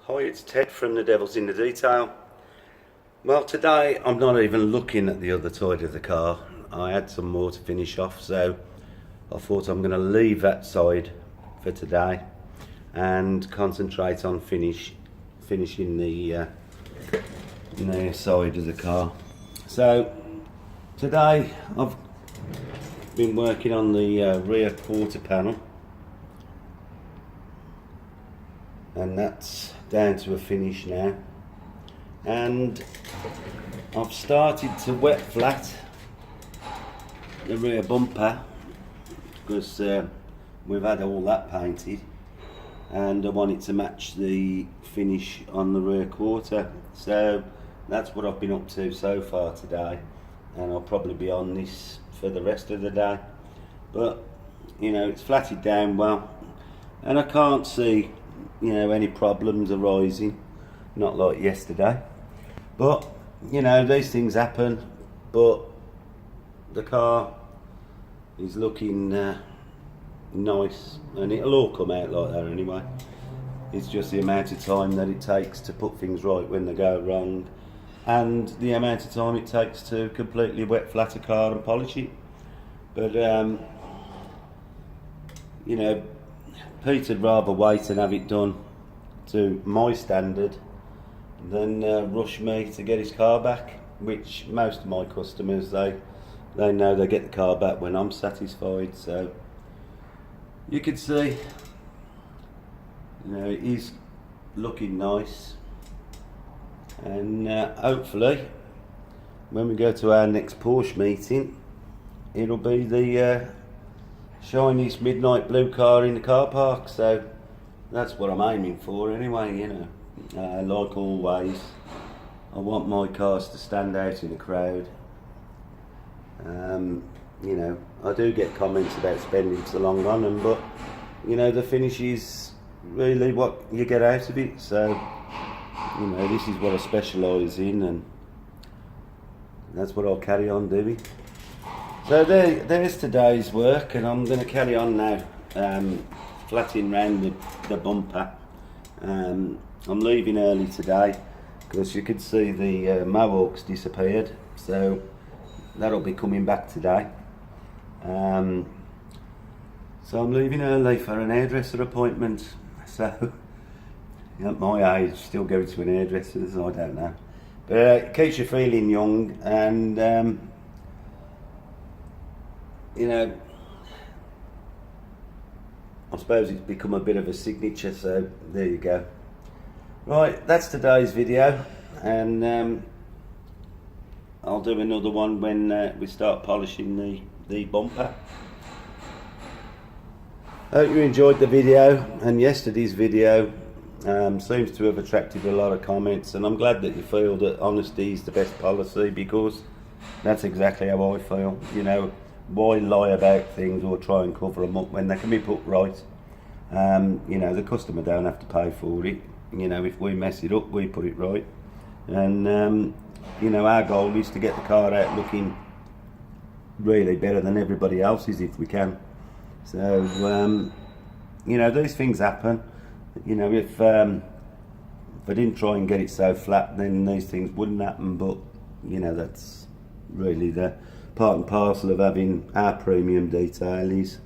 Hi, it's Ted from The Devil's in the Detail. Well, today I'm not even looking at the other side of the car. I had some more to finish off, so I thought I'm going to leave that side for today and concentrate on finishing the side of the car. So today I've been working on the rear quarter panel, and that's down to a finish now, and I've started to wet flat the rear bumper because we've had all that painted and I want it to match the finish on the rear quarter. So that's what I've been up to so far today, and I'll probably be on this for the rest of the day. But it's flatted down well, and I can't see any problems arising, not like yesterday. But these things happen, but the car is looking nice, and it'll all come out like that anyway. It's just the amount of time that it takes to put things right when they go wrong, and the amount of time it takes to completely wet flat a car and polish it. But Peter'd rather wait and have it done to my standard than rush me to get his car back, which most of my customers, they know they get the car back when I'm satisfied. So you can see it is looking nice, and hopefully when we go to our next Porsche meeting, it'll be the shiniest midnight blue car in the car park. So that's what I'm aiming for anyway. Like always, I want my cars to stand out in the crowd. I do get comments about spending so long on them, but the finish is really what you get out of it. So this is what I specialise in, and that's what I'll carry on doing. So there's today's work, and I'm going to carry on now, flattening round the bumper. I'm leaving early today because you could see the mohawks disappeared, so that'll be coming back today. So I'm leaving early for an hairdresser appointment. So at my age, still going to an hairdresser's, I don't know. But it keeps you feeling young, and I suppose it's become a bit of a signature, so there you go. Right, that's today's video, and I'll do another one when we start polishing the bumper. Hope you enjoyed the video, and yesterday's video seems to have attracted a lot of comments, and I'm glad that you feel that honesty is the best policy, because that's exactly how I feel. Why lie about things or try and cover them up when they can be put right? The customer don't have to pay for it. If we mess it up, we put it right. And our goal is to get the car out looking really better than everybody else's if we can. So these things happen. If I didn't try and get it so flat, then these things wouldn't happen. But that's really the part and parcel of having our premium detail is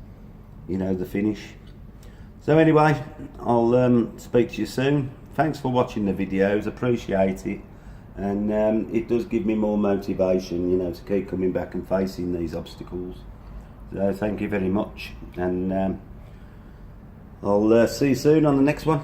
the finish. So anyway, I'll speak to you soon. Thanks for watching the videos, appreciate it, and it does give me more motivation to keep coming back and facing these obstacles. So thank you very much, and I'll see you soon on the next one.